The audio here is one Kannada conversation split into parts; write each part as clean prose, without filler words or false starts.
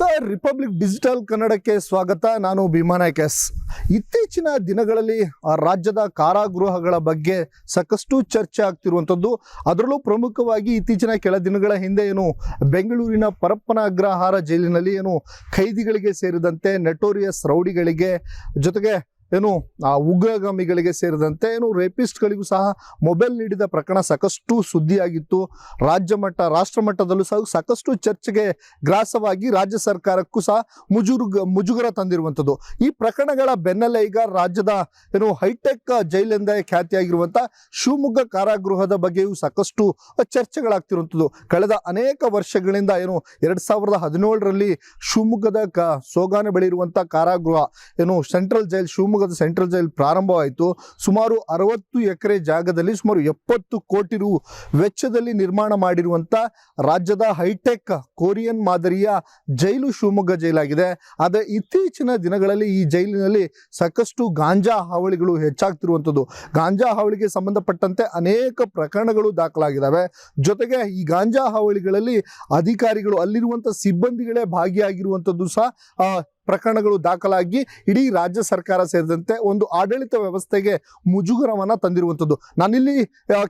ಸರ್, ರಿಪಬ್ಲಿಕ್ ಡಿಜಿಟಲ್ ಕನ್ನಡಕ್ಕೆ ಸ್ವಾಗತ. ನಾನು ಭೀಮಾನಾಯ್ಕ ಎಸ್. ಇತ್ತೀಚಿನ ದಿನಗಳಲ್ಲಿ ರಾಜ್ಯದ ಕಾರಾಗೃಹಗಳ ಬಗ್ಗೆ ಸಾಕಷ್ಟು ಚರ್ಚೆ ಆಗ್ತಿರುವಂಥದ್ದು. ಅದರಲ್ಲೂ ಪ್ರಮುಖವಾಗಿ ಇತ್ತೀಚಿನ ಕೆಲ ದಿನಗಳ ಹಿಂದೆ ಬೆಂಗಳೂರಿನ ಪರಪ್ಪನ ಅಗ್ರಹಾರ ಜೈಲಿನಲ್ಲಿ ಖೈದಿಗಳಿಗೆ ಸೇರಿದಂತೆ ನೆಟೋರಿಯಸ್ ರೌಡಿಗಳಿಗೆ ಜೊತೆಗೆ ಉಗ್ರಗಾಮಿಗಳಿಗೆ ಸೇರಿದಂತೆ ರೇಪಿಸ್ಟ್ಗಳಿಗೂ ಸಹ ಮೊಬೈಲ್ ನೀಡಿದ ಪ್ರಕರಣ ಸಾಕಷ್ಟು ಸುದ್ದಿಯಾಗಿತ್ತು. ರಾಷ್ಟ್ರ ಮಟ್ಟದಲ್ಲೂ ಸಹ ಸಾಕಷ್ಟು ಚರ್ಚೆಗೆ ಗ್ರಾಸವಾಗಿ ರಾಜ್ಯ ಸರ್ಕಾರಕ್ಕೂ ಸಹ ಮುಜುಗರ ತಂದಿರುವಂಥದ್ದು. ಈ ಪ್ರಕರಣಗಳ ಬೆನ್ನಲ್ಲೇ ಈಗ ರಾಜ್ಯದ ಹೈಟೆಕ್ ಜೈಲೆಂದೇ ಖ್ಯಾತಿಯಾಗಿರುವಂಥ ಶಿವಮೊಗ್ಗ ಕಾರಾಗೃಹದ ಬಗ್ಗೆಯೂ ಸಾಕಷ್ಟು ಚರ್ಚೆಗಳಾಗ್ತಿರುವಂಥದ್ದು. ಕಳೆದ ಅನೇಕ ವರ್ಷಗಳಿಂದ 2017ರಲ್ಲಿ ಶಿವಮೊಗ್ಗದ ಸೋಗಾನೆ ಬಳಿ ಇರುವಂಥ ಕಾರಾಗೃಹ ಸೆಂಟ್ರಲ್ ಜೈಲ್, ಶಿವಮೊಗ್ಗದ ಸೆಂಟ್ರಲ್ ಜೈಲ್ ಪ್ರಾರಂಭವಾಯಿತು. ಸುಮಾರು 60 ಎಕರೆ ಜಾಗದಲ್ಲಿ ಸುಮಾರು 70 ಕೋಟಿ ರು ವೆಚ್ಚದಲ್ಲಿ ನಿರ್ಮಾಣ ಮಾಡಿರುವಂಥ ರಾಜ್ಯದ ಹೈಟೆಕ್ ಕೊರಿಯನ್ ಮಾದರಿಯ ಜೈಲು ಶಿವಮೊಗ್ಗ ಜೈಲಾಗಿದೆ. ಆದರೆ ಇತ್ತೀಚಿನ ದಿನಗಳಲ್ಲಿ ಈ ಜೈಲಿನಲ್ಲಿ ಸಾಕಷ್ಟು ಗಾಂಜಾ ಹಾವಳಿಗಳು ಹೆಚ್ಚಾಗ್ತಿರುವಂಥದ್ದು. ಗಾಂಜಾ ಹಾವಳಿಗೆ ಸಂಬಂಧಪಟ್ಟಂತೆ ಅನೇಕ ಪ್ರಕರಣಗಳು ದಾಖಲಾಗಿದ್ದಾವೆ. ಜೊತೆಗೆ ಈ ಗಾಂಜಾ ಹಾವಳಿಗಳಲ್ಲಿ ಅಧಿಕಾರಿಗಳು, ಅಲ್ಲಿರುವಂಥ ಸಿಬ್ಬಂದಿಗಳೇ ಭಾಗಿಯಾಗಿರುವಂಥದ್ದು ಸಹ ಪ್ರಕರಣಗಳು ದಾಖಲಾಗಿ ಇಡೀ ರಾಜ್ಯ ಸರ್ಕಾರ ಸೇರಿದಂತೆ ಒಂದು ಆಡಳಿತ ವ್ಯವಸ್ಥೆಗೆ ಮುಜುಗರವನ್ನು ತಂದಿರುವಂಥದ್ದು. ನಾನಿಲ್ಲಿ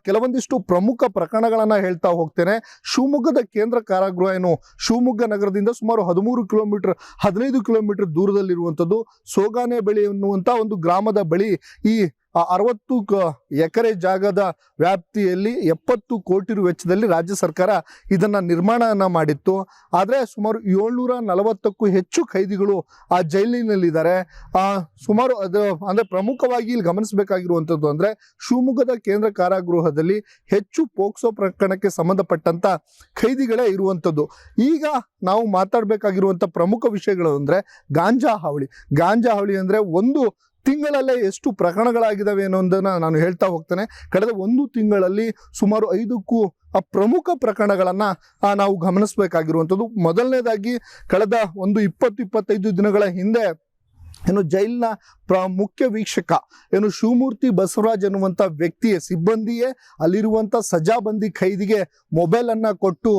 ಕೆಲವೊಂದಿಷ್ಟು ಪ್ರಮುಖ ಪ್ರಕರಣಗಳನ್ನು ಹೇಳ್ತಾ ಹೋಗ್ತೇನೆ. ಶಿವಮೊಗ್ಗದ ಕೇಂದ್ರ ಕಾರಾಗೃಹ ಶಿವಮೊಗ್ಗ ನಗರದಿಂದ ಸುಮಾರು 15 ಕಿಲೋಮೀಟರ್ ದೂರದಲ್ಲಿರುವಂಥದ್ದು. ಸೋಗಾನೆ ಬಳಿ ಎನ್ನುವಂಥ ಒಂದು ಗ್ರಾಮದ ಬಳಿ ಈ 60 ಎಕರೆ ಜಾಗದ ವ್ಯಾಪ್ತಿಯಲ್ಲಿ 70 ಕೋಟಿ ರು ವೆಚ್ಚದಲ್ಲಿ ರಾಜ್ಯ ಸರ್ಕಾರ ಇದನ್ನು ನಿರ್ಮಾಣ ಮಾಡಿತ್ತು. ಆದರೆ ಸುಮಾರು 740ಕ್ಕೂ ಹೆಚ್ಚು ಖೈದಿಗಳು ಆ ಜೈಲಿನಲ್ಲಿದ್ದಾರೆ. ಸುಮಾರು ಅಂದರೆ ಪ್ರಮುಖವಾಗಿ ಇಲ್ಲಿ ಗಮನಿಸಬೇಕಾಗಿರುವಂಥದ್ದು ಅಂದರೆ ಶಿವಮೊಗ್ಗದ ಕೇಂದ್ರ ಕಾರಾಗೃಹದಲ್ಲಿ ಹೆಚ್ಚು ಪೋಕ್ಸೋ ಪ್ರಕರಣಕ್ಕೆ ಸಂಬಂಧಪಟ್ಟಂಥ ಖೈದಿಗಳೇ ಇರುವಂಥದ್ದು. ಈಗ ನಾವು ಮಾತಾಡಬೇಕಾಗಿರುವಂಥ ಪ್ರಮುಖ ವಿಷಯಗಳು ಅಂದರೆ ಗಾಂಜಾ ಹಾವಳಿ ಅಂದರೆ ಒಂದು ತಿಂಗಳಲ್ಲೇ ಎಷ್ಟು ಪ್ರಕರಣಗಳಾಗಿದ್ದಾವೆ ಅನ್ನೋದನ್ನು ನಾನು ಹೇಳ್ತಾ ಹೋಗ್ತೇನೆ. ಕಳೆದ ಒಂದು ತಿಂಗಳಲ್ಲಿ ಸುಮಾರು 5ಕ್ಕೂ ಪ್ರಮುಖ ಪ್ರಕರಣಗಳನ್ನು ನಾವು ಗಮನಿಸಬೇಕಾಗಿರುವಂಥದ್ದು. ಮೊದಲನೇದಾಗಿ ಕಳೆದ ಒಂದು 20-25 ದಿನಗಳ ಹಿಂದೆ ಜೈಲಿನ ಮುಖ್ಯ ವೀಕ್ಷಕ ಶಿವಮೂರ್ತಿ ಬಸವರಾಜ್ ಎನ್ನುವಂಥ ವ್ಯಕ್ತಿಯೇ, ಸಿಬ್ಬಂದಿಯೇ ಅಲ್ಲಿರುವಂಥ ಸಜಾಬಂದಿ ಖೈದಿಗೆ ಮೊಬೈಲನ್ನು ಕೊಟ್ಟು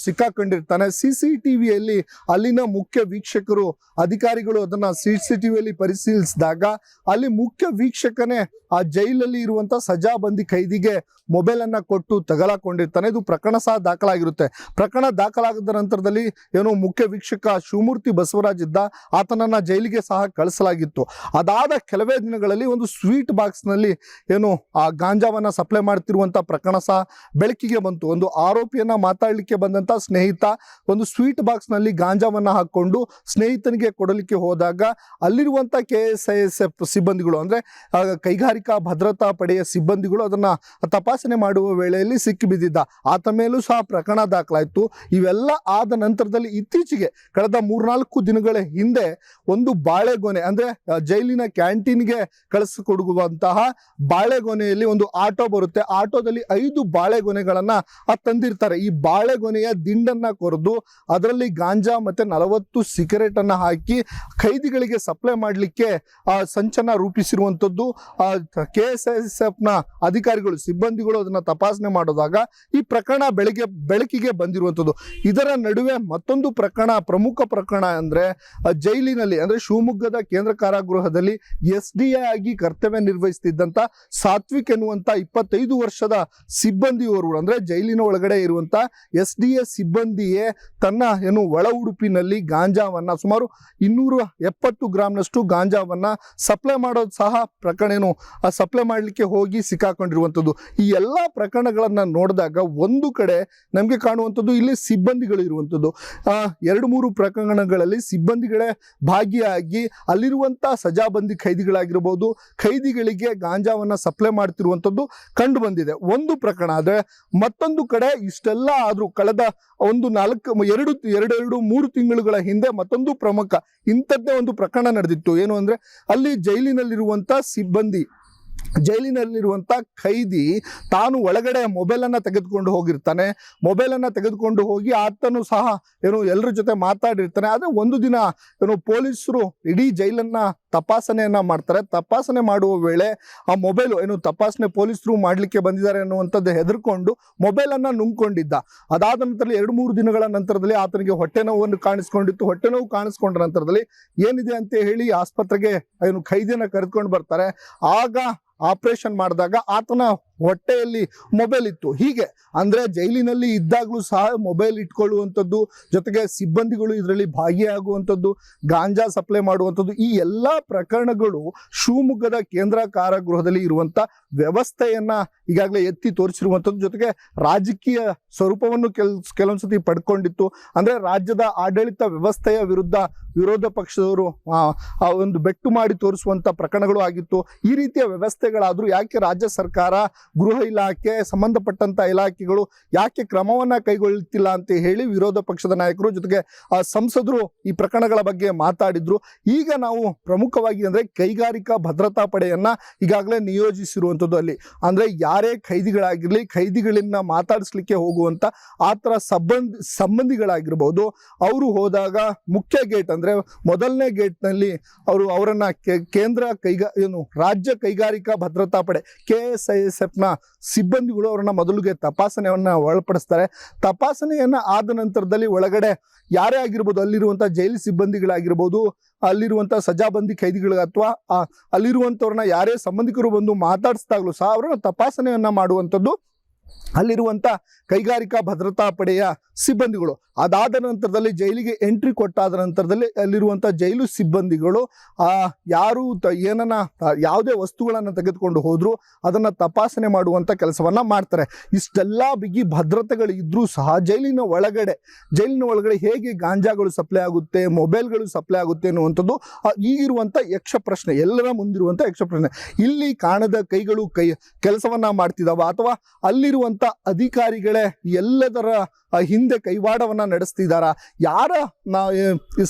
ಸಿಕ್ಕಾಕೊಂಡಿರ್ತಾನೆ. CCTVಯಲ್ಲಿ ಅಲ್ಲಿನ ಮುಖ್ಯ ವೀಕ್ಷಕರು, ಅಧಿಕಾರಿಗಳು ಅದನ್ನು CCTVಯಲ್ಲಿ ಪರಿಶೀಲಿಸಿದಾಗ ಅಲ್ಲಿ ಮುಖ್ಯ ವೀಕ್ಷಕನೇ ಆ ಜೈಲಲ್ಲಿ ಇರುವಂಥ ಸಜಾಬಂದಿ ಖೈದಿಗೆ ಮೊಬೈಲನ್ನು ಕೊಟ್ಟು ತಗಲಾಕೊಂಡಿರ್ತಾನೆ. ಇದು ಪ್ರಕರಣ ಸಹ ದಾಖಲಾಗಿರುತ್ತೆ. ಪ್ರಕರಣ ದಾಖಲಾದ ನಂತರದಲ್ಲಿ ಮುಖ್ಯ ವೀಕ್ಷಕ ಶಿವಮೂರ್ತಿ ಬಸವರಾಜ್ ಇದ್ದ, ಆತನನ್ನು ಜೈಲಿಗೆ ಸಹ ಕಳಿಸಲಾಗಿತ್ತು. ಅದಾದ ಕೆಲವೇ ದಿನಗಳಲ್ಲಿ ಒಂದು ಸ್ವೀಟ್ ಬಾಕ್ಸ್ನಲ್ಲಿ ಆ ಗಾಂಜಾವನ್ನು ಸಪ್ಲೈ ಮಾಡ್ತಿರುವಂಥ ಪ್ರಕರಣ ಸಹ ಬೆಳಕಿಗೆ ಬಂತು. ಒಂದು ಆರೋಪಿಯನ್ನು ಮಾತಾಡಲಿಕ್ಕೆ ಬಂದಂಥ ಸ್ನೇಹಿತ ಒಂದು ಸ್ವೀಟ್ ಬಾಕ್ಸ್ನಲ್ಲಿ ಗಾಂಜಾವನ್ನು ಹಾಕ್ಕೊಂಡು ಸ್ನೇಹಿತನಿಗೆ ಕೊಡಲಿಕ್ಕೆ ಹೋದಾಗ ಅಲ್ಲಿರುವಂಥ KSISF ಸಿಬ್ಬಂದಿಗಳು, ಅಂದರೆ ಕೈಗಾರಿಕಾ ಭದ್ರತಾ ಪಡೆಯ ಸಿಬ್ಬಂದಿಗಳು ಅದನ್ನು ತಪಾಸಣೆ ಮಾಡುವ ವೇಳೆಯಲ್ಲಿ ಸಿಕ್ಕಿಬಿದ್ದಿದ್ದ. ಆತ ಮೇಲೂ ಸಹ ಪ್ರಕರಣ ದಾಖಲಾಯಿತು. ಇವೆಲ್ಲ ಆದ ನಂತರದಲ್ಲಿ ಇತ್ತೀಚೆಗೆ ಕಳೆದ 3-4 ದಿನಗಳ ಹಿಂದೆ ಒಂದು ಬಾಳೆಗೊನೆ, ಅಂದರೆ ಜೈಲಿನ ಕ್ಯಾಂಟೀನ್ಗೆ ಕಳಿಸಿಕೊಡುವಂತಹ ಬಾಳೆಗೊನೆಯಲ್ಲಿ ಒಂದು ಆಟೋ ಬರುತ್ತೆ. ಆಟೋದಲ್ಲಿ 5 ಬಾಳೆಗೊನೆಗಳನ್ನು ತಂದಿರ್ತಾರೆ. ಈ ಬಾಳೆಗೊನೆಯ ದಿಂಡನ್ನು ಕೊರೆದು ಅದರಲ್ಲಿ ಗಾಂಜಾ ಮತ್ತು 40 ಸಿಗರೇಟನ್ನು ಹಾಕಿ ಖೈದಿಗಳಿಗೆ ಸಪ್ಲೈ ಮಾಡಲಿಕ್ಕೆ ಸಂಚನ ರೂಪಿಸಿರುವಂಥದ್ದು. KSISFನ ಅಧಿಕಾರಿಗಳು, ಸಿಬ್ಬಂದಿಗಳು ಅದನ್ನು ತಪಾಸಣೆ ಮಾಡಿದಾಗ ಈ ಪ್ರಕರಣ ಬೆಳಕಿಗೆ ಬಂದಿರುವಂಥದ್ದು. ಇದರ ನಡುವೆ ಮತ್ತೊಂದು ಪ್ರಮುಖ ಪ್ರಕರಣ ಅಂದರೆ ಜೈಲಿನಲ್ಲಿ, ಅಂದರೆ ಶಿವಮೊಗ್ಗದ ಕೇಂದ್ರ ಕಾರಾಗೃಹದಲ್ಲಿ SDA ಆಗಿ ಕರ್ತವ್ಯ ನಿರ್ವಹಿಸುತ್ತಿದ್ದಂಥ ಸಾತ್ವಿಕ್ ಎನ್ನುವಂಥ 25 ವರ್ಷದ ಸಿಬ್ಬಂದಿಯವರು, ಅಂದರೆ ಜೈಲಿನ ಒಳಗಡೆ ಇರುವಂಥ SDA ಸಿಬ್ಬಂದಿಯೇ ತನ್ನ ಒಳ ಉಡುಪಿನಲ್ಲಿ ಗಾಂಜಾವನ್ನು ಸುಮಾರು 270 ಗ್ರಾಮ್ನಷ್ಟು ಗಾಂಜಾವನ್ನು ಸಪ್ಲೈ ಮಾಡೋದು ಸಹ ಪ್ರಕರಣ ಸಪ್ಲೈ ಮಾಡಲಿಕ್ಕೆ ಹೋಗಿ ಸಿಕ್ಕಾಕೊಂಡಿರುವಂಥದ್ದು. ಈ ಎಲ್ಲ ಪ್ರಕರಣಗಳನ್ನು ನೋಡಿದಾಗ ಒಂದು ಕಡೆ ನಮಗೆ ಕಾಣುವಂಥದ್ದು ಇಲ್ಲಿ ಸಿಬ್ಬಂದಿಗಳು ಇರುವಂಥದ್ದು. 2-3 ಪ್ರಕರಣಗಳಲ್ಲಿ ಸಿಬ್ಬಂದಿಗಳೇ ಭಾಗಿಯಾಗಿ ಅಲ್ಲಿರುವಂಥ ಸಜಾಬಂದಿ ಖೈದಿಗಳಾಗಿರ್ಬೋದು, ಖೈದಿಗಳಿಗೆ ಗಾಂಜಾವನ್ನು ಸಪ್ಲೈ ಮಾಡ್ತಿರುವಂಥದ್ದು ಕಂಡು ಬಂದಿದೆ ಒಂದು ಪ್ರಕರಣ. ಆದರೆ ಮತ್ತೊಂದು ಕಡೆ ಇಷ್ಟೆಲ್ಲ ಆದರೂ ಕಳೆದ ಒಂದು 2-3 ತಿಂಗಳುಗಳ ಹಿಂದೆ ಮತ್ತೊಂದು ಪ್ರಮುಖ ಇಂಥದ್ದೇ ಒಂದು ಪ್ರಕರಣ ನಡೆದಿತ್ತು. ಏನು ಅಂದರೆ ಅಲ್ಲಿ ಜೈಲಿನಲ್ಲಿರುವಂಥ ಸಿಬ್ಬಂದಿ ಜೈಲಿನಲ್ಲಿರುವಂಥ ಖೈದಿ ತಾನು ಒಳಗಡೆ ಮೊಬೈಲನ್ನು ತೆಗೆದುಕೊಂಡು ಹೋಗಿರ್ತಾನೆ. ಮೊಬೈಲನ್ನು ತೆಗೆದುಕೊಂಡು ಹೋಗಿ ಆತನು ಸಹ ಎಲ್ಲರ ಜೊತೆ ಮಾತಾಡಿರ್ತಾನೆ. ಆದರೆ ಒಂದು ದಿನ ಪೊಲೀಸರು ಇಡೀ ಜೈಲನ್ನು ತಪಾಸಣೆಯನ್ನು ಮಾಡ್ತಾರೆ. ತಪಾಸಣೆ ಮಾಡುವ ವೇಳೆ ಆ ಮೊಬೈಲು ತಪಾಸಣೆ ಪೊಲೀಸರು ಮಾಡಲಿಕ್ಕೆ ಬಂದಿದ್ದಾರೆ ಅನ್ನುವಂಥದ್ದು ಹೆದರ್ಕೊಂಡು ಮೊಬೈಲನ್ನು ನುಂಗ್ಕೊಂಡಿದ್ದ. ಅದಾದ ನಂತರ 2-3 ದಿನಗಳ ನಂತರದಲ್ಲಿ ಆತನಿಗೆ ಹೊಟ್ಟೆ ನೋವನ್ನು ಕಾಣಿಸ್ಕೊಂಡಿತ್ತು. ಹೊಟ್ಟೆ ನೋವು ಕಾಣಿಸ್ಕೊಂಡ ನಂತರದಲ್ಲಿ ಏನಿದೆ ಅಂತ ಹೇಳಿ ಆಸ್ಪತ್ರೆಗೆ ಖೈದಿಯನ್ನು ಕರೆದುಕೊಂಡು ಬರ್ತಾರೆ. ಆಗ ಆಪರೇಷನ್ ಮಾಡಿದಾಗ ಆತನ ಹೊಟ್ಟೆಯಲ್ಲಿ ಮೊಬೈಲ್ ಇತ್ತು. ಹೀಗೆ ಅಂದರೆ ಜೈಲಿನಲ್ಲಿ ಇದ್ದಾಗಲೂ ಸಹ ಮೊಬೈಲ್ ಇಟ್ಕೊಳ್ಳುವಂಥದ್ದು, ಜೊತೆಗೆ ಸಿಬ್ಬಂದಿಗಳು ಇದರಲ್ಲಿ ಭಾಗಿಯಾಗುವಂಥದ್ದು, ಗಾಂಜಾ ಸಪ್ಲೈ ಮಾಡುವಂಥದ್ದು, ಈ ಎಲ್ಲ ಪ್ರಕರಣಗಳು ಶಿವಮೊಗ್ಗದ ಕೇಂದ್ರ ಕಾರಾಗೃಹದಲ್ಲಿ ಇರುವಂಥ ವ್ಯವಸ್ಥೆಯನ್ನು ಈಗಾಗಲೇ ಎತ್ತಿ ತೋರಿಸಿರುವಂಥದ್ದು. ಜೊತೆಗೆ ರಾಜಕೀಯ ಸ್ವರೂಪವನ್ನು ಕೆಲವೊಂದ್ಸತಿ ಪಡ್ಕೊಂಡಿತ್ತು. ಅಂದರೆ ರಾಜ್ಯದ ಆಡಳಿತ ವ್ಯವಸ್ಥೆಯ ವಿರುದ್ಧ ವಿರೋಧ ಪಕ್ಷದವರು ಒಂದು ಬೆಟ್ಟು ಮಾಡಿ ತೋರಿಸುವಂಥ ಪ್ರಕರಣಗಳು ಆಗಿತ್ತು. ಈ ರೀತಿಯ ವ್ಯವಸ್ಥೆಗಳಾದರೂ ಯಾಕೆ ರಾಜ್ಯ ಸರ್ಕಾರ, ಗೃಹ ಇಲಾಖೆ, ಸಂಬಂಧಪಟ್ಟಂತ ಇಲಾಖೆಗಳು ಯಾಕೆ ಕ್ರಮವನ್ನ ಕೈಗೊಳ್ಳುತ್ತಿಲ್ಲ ಅಂತ ಹೇಳಿ ವಿರೋಧ ಪಕ್ಷದ ನಾಯಕರು ಜೊತೆಗೆ ಸಂಸದರು ಈ ಪ್ರಕರಣಗಳ ಬಗ್ಗೆ ಮಾತಾಡಿದ್ರು. ಈಗ ನಾವು ಪ್ರಮುಖವಾಗಿ ಅಂದ್ರೆ ಕೈಗಾರಿಕಾ ಭದ್ರತಾ ಪಡೆಯನ್ನ ಈಗಾಗಲೇ ನಿಯೋಜಿಸಿರುವಂಥದ್ದು. ಅಲ್ಲಿ ಅಂದ್ರೆ ಯಾರೇ ಖೈದಿಗಳಾಗಿರ್ಲಿ, ಖೈದಿಗಳನ್ನ ಮಾತಾಡಿಸ್ಲಿಕ್ಕೆ ಹೋಗುವಂತ ಆ ಥರ ಸಂಬಂಧಿಗಳಾಗಿರ್ಬೋದು, ಅವರು ಹೋದಾಗ ಮುಖ್ಯ ಗೇಟ್ ಅಂದ್ರೆ ಮೊದಲನೇ ಗೇಟ್ನಲ್ಲಿ ಅವರನ್ನ ಕೇಂದ್ರ ರಾಜ್ಯ ಕೈಗಾರಿಕಾ ಭದ್ರತಾ ಪಡೆ KSISF ನ ಸಿಬ್ಬಂದಿಗಳು ಅವರನ್ನ ಮೊದಲಿಗೆ ತಪಾಸಣೆಯನ್ನ ಒಳಪಡಿಸ್ತಾರೆ. ತಪಾಸಣೆಯನ್ನ ಆದ ನಂತರದಲ್ಲಿ ಒಳಗಡೆ ಯಾರೇ ಆಗಿರ್ಬೋದು, ಅಲ್ಲಿರುವಂಥ ಜೈಲು ಸಿಬ್ಬಂದಿಗಳಾಗಿರ್ಬೋದು, ಅಲ್ಲಿರುವಂಥ ಸಜಾಬಂದಿ ಖೈದಿಗಳು ಅಥವಾ ಅಲ್ಲಿರುವಂಥವ್ರನ್ನ ಯಾರೇ ಸಂಬಂಧಿಕರು ಬಂದು ಮಾತಾಡಿಸಿದಾಗಲೂ ಸಹ ಅವರನ್ನ ತಪಾಸಣೆಯನ್ನ ಮಾಡುವಂಥದ್ದು ಅಲ್ಲಿರುವಂಥ ಕೈಗಾರಿಕಾ ಭದ್ರತಾ ಪಡೆಯ ಸಿಬ್ಬಂದಿಗಳು. ಅದಾದ ನಂತರದಲ್ಲಿ ಜೈಲಿಗೆ ಎಂಟ್ರಿ ಕೊಟ್ಟಾದ ನಂತರದಲ್ಲಿ ಅಲ್ಲಿರುವಂಥ ಜೈಲು ಸಿಬ್ಬಂದಿಗಳು ಯಾರು ಯಾವುದೇ ವಸ್ತುಗಳನ್ನು ತೆಗೆದುಕೊಂಡು ಹೋದ್ರು ಅದನ್ನು ತಪಾಸಣೆ ಮಾಡುವಂಥ ಕೆಲಸವನ್ನು ಮಾಡ್ತಾರೆ. ಇಷ್ಟೆಲ್ಲ ಬಿಗಿ ಭದ್ರತೆಗಳು ಇದ್ರೂ ಸಹ ಜೈಲಿನ ಒಳಗಡೆ ಹೇಗೆ ಗಾಂಜಾಗಳು ಸಪ್ಲೈ ಆಗುತ್ತೆ, ಮೊಬೈಲ್ಗಳು ಸಪ್ಲೈ ಆಗುತ್ತೆ ಅನ್ನುವಂಥದ್ದು ಈಗಿರುವಂಥ ಯಕ್ಷ ಪ್ರಶ್ನೆ, ಎಲ್ಲರ ಮುಂದಿರುವಂಥ ಯಕ್ಷ ಪ್ರಶ್ನೆ. ಇಲ್ಲಿ ಕಾಣದ ಕೈಗಳು ಕೆಲಸವನ್ನ ಮಾಡ್ತಿದ್ದಾವ ಅಥವಾ ಅಲ್ಲಿರುವಂಥ ಅಧಿಕಾರಿಗಳೇ ಎಲ್ಲದರ ಹಿಂದೆ ಕೈವಾಡವನ್ನ ನಡೆಸ್ತಿದ್ದಾರಾ? ಯಾರ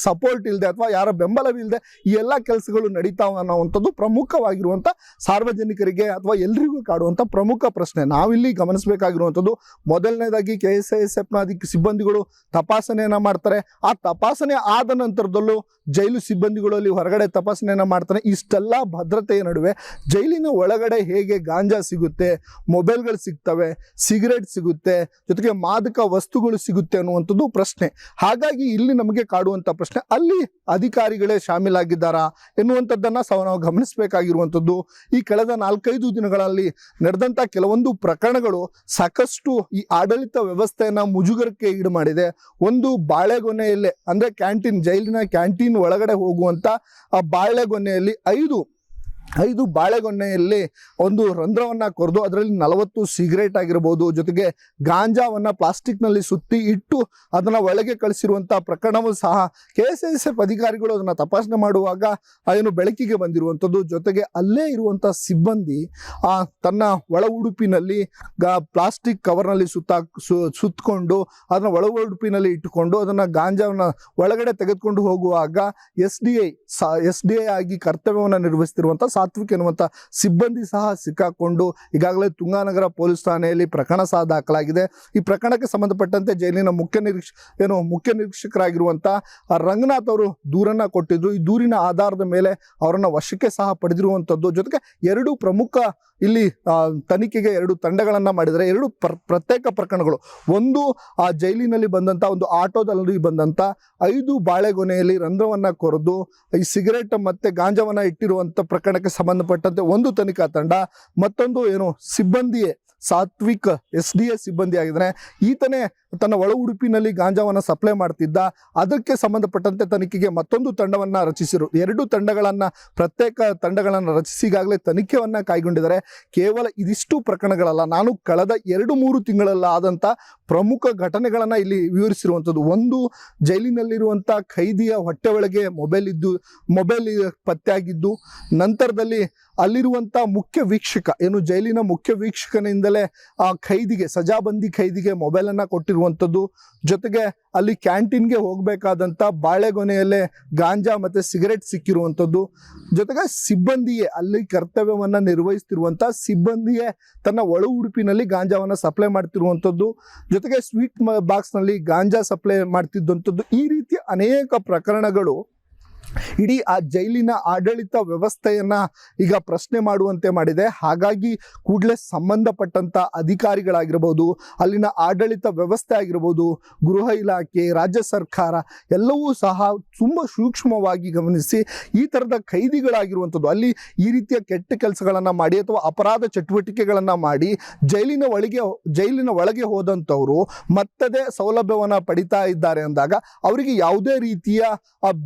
ಸಪೋರ್ಟ್ ಇಲ್ಲದೆ ಅಥವಾ ಯಾರ ಬೆಂಬಲವಿಲ್ಲದೆ ಈ ಎಲ್ಲ ಕೆಲಸಗಳು ನಡೀತಾವ ಅನ್ನೋವಂಥದ್ದು ಪ್ರಮುಖವಾಗಿರುವಂಥ ಸಾರ್ವಜನಿಕರಿಗೆ ಅಥವಾ ಎಲ್ರಿಗೂ ಕಾಡುವಂಥ ಪ್ರಮುಖ ಪ್ರಶ್ನೆ. ನಾವಿಲ್ಲಿ ಗಮನಿಸಬೇಕಾಗಿರುವಂಥದ್ದು ಮೊದಲನೇದಾಗಿ KSISF ನ ಸಿಬ್ಬಂದಿಗಳು ತಪಾಸಣೆಯನ್ನ ಮಾಡ್ತಾರೆ. ಆ ತಪಾಸಣೆ ಆದ ನಂತರದಲ್ಲೂ ಜೈಲು ಸಿಬ್ಬಂದಿಗಳು ಅಲ್ಲಿ ಹೊರಗಡೆ ತಪಾಸಣೆಯನ್ನ ಮಾಡ್ತಾರೆ. ಇಷ್ಟೆಲ್ಲ ಭದ್ರತೆಯ ನಡುವೆ ಜೈಲಿನ ಒಳಗಡೆ ಹೇಗೆ ಗಾಂಜಾ ಸಿಗುತ್ತೆ, ಮೊಬೈಲ್ಗಳು ಸಿಗ್ತವೆ, ಸಿಗರೇಟ್ ಸಿಗುತ್ತೆ, ಜೊತೆಗೆ ಮಾದಕ ವಸ್ತುಗಳು ಸಿಗುತ್ತೆ ಅನ್ನುವಂಥದ್ದು ಪ್ರಶ್ನೆ. ಹಾಗಾಗಿ ಇಲ್ಲಿ ನಮಗೆ ಕಾಡುವಂಥ ಪ್ರಶ್ನೆ, ಅಲ್ಲಿ ಅಧಿಕಾರಿಗಳೇ ಶಾಮೀಲಾಗಿದ್ದಾರಾ ಎನ್ನುವಂಥದ್ದನ್ನು ನಾವು ಗಮನಿಸಬೇಕಾಗಿರುವಂಥದ್ದು. ಈ ಕಳೆದ 4-5 ದಿನಗಳಲ್ಲಿ ನಡೆದಂಥ ಕೆಲವೊಂದು ಪ್ರಕರಣಗಳು ಸಾಕಷ್ಟು ಈ ಆಡಳಿತ ವ್ಯವಸ್ಥೆಯನ್ನು ಮುಜುಗರಕ್ಕೆ ಈಡು ಮಾಡಿದೆ. ಒಂದು ಬಾಳೆಗೊನೆಯಲ್ಲೇ ಅಂದರೆ ಜೈಲಿನ ಕ್ಯಾಂಟೀನ್ ಒಳಗಡೆ ಹೋಗುವಂಥ ಆ ಬಾಳೆಗೊನೆಯಲ್ಲಿ 5 ಬಾಳೆಗೊನೆಯಲ್ಲಿ ಒಂದು ರಂಧ್ರವನ್ನ ಕೊರೆದು ಅದರಲ್ಲಿ 40 ಸಿಗರೇಟ್ ಆಗಿರ್ಬೋದು, ಜೊತೆಗೆ ಗಾಂಜಾವನ್ನ ಪ್ಲಾಸ್ಟಿಕ್ನಲ್ಲಿ ಸುತ್ತಿ ಇಟ್ಟು ಅದನ್ನ ಒಳಗೆ ಕಳಿಸಿರುವಂಥ ಪ್ರಕರಣವೂ ಸಹ KSISF ಅಧಿಕಾರಿಗಳು ಅದನ್ನ ತಪಾಸಣೆ ಮಾಡುವಾಗ ಬೆಳಕಿಗೆ ಬಂದಿರುವಂಥದ್ದು. ಜೊತೆಗೆ ಅಲ್ಲೇ ಇರುವಂಥ ಸಿಬ್ಬಂದಿ ತನ್ನ ಒಳ ಉಡುಪಿನಲ್ಲಿ ಪ್ಲಾಸ್ಟಿಕ್ ಕವರ್ನಲ್ಲಿ ಸುತ್ತಕೊಂಡು ಅದನ್ನ ಒಳ ಉಡುಪಿನಲ್ಲಿ ಇಟ್ಟುಕೊಂಡು ಅದನ್ನ ಗಾಂಜಾವನ್ನ ಒಳಗಡೆ ತೆಗೆದುಕೊಂಡು ಹೋಗುವಾಗ SDI ಆಗಿ ಕರ್ತವ್ಯವನ್ನು ನಿರ್ವಹಿಸುತ್ತಿರುವಂಥ ಸಾತ್ವಿಕ್ ಎನ್ನುವಂಥ ಸಿಬ್ಬಂದಿ ಸಹ ಸಿಕ್ಕಾಕೊಂಡು ಈಗಾಗಲೇ ತುಂಗಾನಗರ ಪೊಲೀಸ್ ಠಾಣೆಯಲ್ಲಿ ಪ್ರಕರಣ ಸಹ ದಾಖಲಾಗಿದೆ. ಈ ಪ್ರಕರಣಕ್ಕೆ ಸಂಬಂಧಪಟ್ಟಂತೆ ಜೈಲಿನ ಮುಖ್ಯ ನಿರೀಕ್ಷಕರಾಗಿರುವಂಥ ರಂಗನಾಥ್ ಅವರು ದೂರನ್ನ ಕೊಟ್ಟಿದ್ರು. ಈ ದೂರಿನ ಆಧಾರದ ಮೇಲೆ ಅವರನ್ನ ವಶಕ್ಕೆ ಸಹ ಪಡೆದಿರುವಂಥದ್ದು. ಜೊತೆಗೆ 2 ಪ್ರಮುಖ ಇಲ್ಲಿ ತನಿಖೆಗೆ 2 ತಂಡಗಳನ್ನು ಮಾಡಿದರೆ 2 ಪ್ರತ್ಯೇಕ ಪ್ರಕರಣಗಳು. ಒಂದು ಆ ಜೈಲಿನಲ್ಲಿ ಬಂದಂಥ ಒಂದು ಆಟೋದಲ್ಲಿ ಬಂದಂಥ 5 ಬಾಳೆಗೊನೆಯಲ್ಲಿ ರಂಧ್ರವನ್ನ ಕೊರೆದು ಈ ಸಿಗರೇಟ್ ಮತ್ತೆ ಗಾಂಜಾವನ್ನ ಇಟ್ಟಿರುವಂಥ ಪ್ರಕರಣಕ್ಕೆ ಸಂಬಂಧಪಟ್ಟಂತೆ ಒಂದು ತನಿಖಾ ತಂಡ, ಮತ್ತೊಂದು ಸಿಬ್ಬಂದಿಯೇ ಸಾತ್ವಿಕ್ SDA ಸಿಬ್ಬಂದಿ ಆಗಿದ್ದಾನೆ. ಈತನೇ ತನ್ನ ಒಳ ಉಡುಪಿನಲ್ಲಿ ಗಾಂಜಾವನ್ನ ಸಪ್ಲೈ ಮಾಡ್ತಿದ್ದ. ಅದಕ್ಕೆ ಸಂಬಂಧಪಟ್ಟಂತೆ ತನಿಖೆಗೆ ಮತ್ತೊಂದು ತಂಡವನ್ನ ರಚಿಸಿರು. 2 ತಂಡಗಳನ್ನ ಪ್ರತ್ಯೇಕ ತಂಡಗಳನ್ನು ರಚಿಸಿ ಈಗಾಗಲೇ ತನಿಖೆಯನ್ನ ಕೈಗೊಂಡಿದ್ದಾರೆ. ಕೇವಲ ಇದಿಷ್ಟು ಪ್ರಕರಣಗಳಲ್ಲ, ನಾನು ಕಳೆದ 2-3 ತಿಂಗಳಲ್ಲಿ ಆದಂಥ ಪ್ರಮುಖ ಘಟನೆಗಳನ್ನ ಇಲ್ಲಿ ವಿವರಿಸಿರುವಂಥದ್ದು. ಒಂದು, ಜೈಲಿನಲ್ಲಿರುವಂಥ ಖೈದಿಯ ಹೊಟ್ಟೆ ಒಳಗೆ ಮೊಬೈಲ್ ಪತ್ತೆಯಾಗಿದ್ದು, ನಂತರದಲ್ಲಿ ಅಲ್ಲಿರುವಂಥ ಮುಖ್ಯ ವೀಕ್ಷಕ ಜೈಲಿನ ಮುಖ್ಯ ವೀಕ್ಷಕನಿಂದಲೇ ಆ ಖೈದಿಗೆ, ಸಜಾಬಂದಿ ಖೈದಿಗೆ ಮೊಬೈಲನ್ನು ಕೊಟ್ಟಿರುವಂಥ ಸಿಕ್ಕಿರುವಂಥದ್ದು. ಜೊತೆಗೆ ಅಲ್ಲಿ ಕ್ಯಾಂಟೀನ್ಗೆ ಹೋಗಬೇಕಾದಂಥ ಬಾಳೆಗೊನೆಯಲ್ಲೇ ಗಾಂಜಾ ಮತ್ತು ಸಿಗರೆಟ್ ಸಿಕ್ಕಿರುವಂಥದ್ದು. ಜೊತೆಗೆ ಸಿಬ್ಬಂದಿಯೇ ಅಲ್ಲಿ ಕರ್ತವ್ಯವನ್ನು ನಿರ್ವಹಿಸ್ತಿರುವಂಥ ಸಿಬ್ಬಂದಿಯೇ ತನ್ನ ಒಳ ಉಡುಪಿನಲ್ಲಿ ಗಾಂಜಾವನ್ನು ಸಪ್ಲೈ ಮಾಡ್ತಿರುವಂಥದ್ದು. ಜೊತೆಗೆ ಸ್ವೀಟ್ ಬಾಕ್ಸ್ನಲ್ಲಿ ಗಾಂಜಾ ಸಪ್ಲೈ ಮಾಡ್ತಿದ್ದಂಥದ್ದು. ಈ ರೀತಿ ಅನೇಕ ಪ್ರಕರಣಗಳು ಇಡೀ ಆ ಜೈಲಿನ ಆಡಳಿತ ವ್ಯವಸ್ಥೆಯನ್ನ ಈಗ ಪ್ರಶ್ನೆ ಮಾಡುವಂತೆ ಮಾಡಿದೆ. ಹಾಗಾಗಿ ಕೂಡಲೇ ಸಂಬಂಧಪಟ್ಟಂತ ಅಧಿಕಾರಿಗಳಾಗಿರ್ಬೋದು, ಅಲ್ಲಿನ ಆಡಳಿತ ವ್ಯವಸ್ಥೆ ಆಗಿರ್ಬೋದು, ಗೃಹ ಇಲಾಖೆ, ರಾಜ್ಯ ಸರ್ಕಾರ ಎಲ್ಲವೂ ಸಹ ತುಂಬ ಸೂಕ್ಷ್ಮವಾಗಿ ಗಮನಿಸಿ ಈ ಥರದ ಖೈದಿಗಳಾಗಿರುವಂಥದ್ದು ಅಲ್ಲಿ ಈ ರೀತಿಯ ಕೆಟ್ಟ ಕೆಲಸಗಳನ್ನು ಮಾಡಿ ಅಥವಾ ಅಪರಾಧ ಚಟುವಟಿಕೆಗಳನ್ನು ಮಾಡಿ ಜೈಲಿನ ಒಳಗೆ ಹೋದಂಥವರು ಮತ್ತದೇ ಸೌಲಭ್ಯವನ್ನು ಪಡಿತಾ ಇದ್ದಾರೆ ಅಂದಾಗ ಅವರಿಗೆ ಯಾವುದೇ ರೀತಿಯ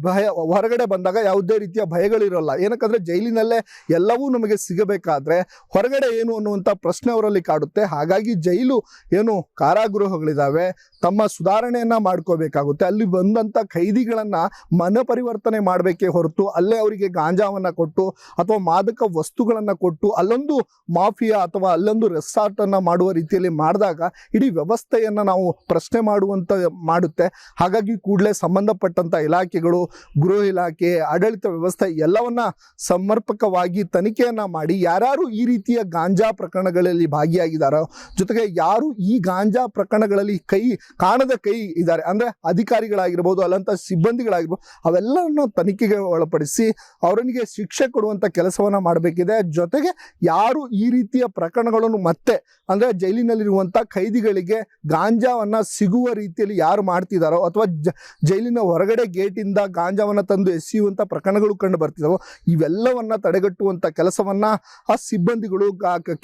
ಭಯ, ಹೊರಗಡೆ ಬಂದಾಗ ಯಾವುದೇ ರೀತಿಯ ಭಯಗಳಿರೋಲ್ಲ. ಏನಕ್ಕಂದ್ರೆ ಜೈಲಿನಲ್ಲೇ ಎಲ್ಲವೂ ನಮಗೆ ಸಿಗಬೇಕಾದ್ರೆ ಹೊರಗಡೆ ಏನು ಅನ್ನುವಂಥ ಪ್ರಶ್ನೆ ಅವರಲ್ಲಿ ಕಾಡುತ್ತೆ. ಹಾಗಾಗಿ ಜೈಲು ಏನು ಕಾರಾಗೃಹಗಳಿದ್ದಾವೆ, ತಮ್ಮ ಸುಧಾರಣೆಯನ್ನ ಮಾಡ್ಕೋಬೇಕಾಗುತ್ತೆ. ಅಲ್ಲಿ ಬಂದಂಥ ಖೈದಿಗಳನ್ನ ಮನಪರಿವರ್ತನೆ ಮಾಡಬೇಕೇ ಹೊರತು ಅಲ್ಲೇ ಅವರಿಗೆ ಗಾಂಜಾವನ್ನ ಕೊಟ್ಟು ಅಥವಾ ಮಾದಕ ವಸ್ತುಗಳನ್ನ ಕೊಟ್ಟು ಅಲ್ಲೊಂದು ಮಾಫಿಯಾ ಅಥವಾ ಅಲ್ಲೊಂದು ರೆಸಾರ್ಟ್ ಅನ್ನ ಮಾಡುವ ರೀತಿಯಲ್ಲಿ ಮಾಡಿದಾಗ ಇಡೀ ವ್ಯವಸ್ಥೆಯನ್ನ ನಾವು ಪ್ರಶ್ನೆ ಮಾಡುತ್ತೆ. ಹಾಗಾಗಿ ಕೂಡಲೇ ಸಂಬಂಧಪಟ್ಟಂತ ಇಲಾಖೆಗಳು, ಗೃಹ ಇಲಾಖೆ, ಆಡಳಿತ ವ್ಯವಸ್ಥೆ ಎಲ್ಲವನ್ನ ಸಮರ್ಪಕವಾಗಿ ತನಿಖೆಯನ್ನ ಮಾಡಿ ಯಾರು ಈ ರೀತಿಯ ಗಾಂಜಾ ಪ್ರಕರಣಗಳಲ್ಲಿ ಭಾಗಿಯಾಗಿದ್ದಾರೋ, ಜೊತೆಗೆ ಯಾರು ಈ ಗಾಂಜಾ ಪ್ರಕರಣಗಳಲ್ಲಿ ಕಾಣದ ಕೈ ಇದ್ದಾರೆ ಅಂದ್ರೆ ಅಧಿಕಾರಿಗಳಾಗಿರ್ಬೋದು, ಅಲ್ಲಂತ ಸಿಬ್ಬಂದಿಗಳಾಗಿರ್ಬೋದು, ಅವೆಲ್ಲವನ್ನು ತನಿಖೆಗೆ ಒಳಪಡಿಸಿ ಅವರಿಗೆ ಶಿಕ್ಷೆ ಕೊಡುವಂತ ಕೆಲಸವನ್ನ ಮಾಡಬೇಕಿದೆ. ಜೊತೆಗೆ ಯಾರು ಈ ರೀತಿಯ ಪ್ರಕರಣಗಳನ್ನು ಮತ್ತೆ ಅಂದ್ರೆ ಜೈಲಿನಲ್ಲಿರುವಂತ ಖೈದಿಗಳಿಗೆ ಗಾಂಜಾವನ್ನ ಸಿಗುವ ರೀತಿಯಲ್ಲಿ ಯಾರು ಮಾಡ್ತಿದ್ದಾರೋ ಅಥವಾ ಜೈಲಿನ ಹೊರಗಡೆ ಗೇಟಿಂದ ಗಾಂಜಾವನ್ನ ತಂದು ಎಸೆಯುವಂಥ ಪ್ರಕರಣಗಳು ಕಂಡು ಬರ್ತಿದ್ದಾವೋ ಇವೆಲ್ಲವನ್ನ ತಡೆಗಟ್ಟುವಂಥ ಕೆಲಸವನ್ನ ಆ ಸಿಬ್ಬಂದಿಗಳು,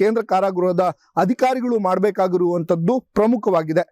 ಕೇಂದ್ರ ಕಾರಾಗೃಹದ ಅಧಿಕಾರಿಗಳು ಮಾಡಬೇಕಾಗಿರುವಂಥದ್ದು ಪ್ರಮುಖವಾಗಿದೆ.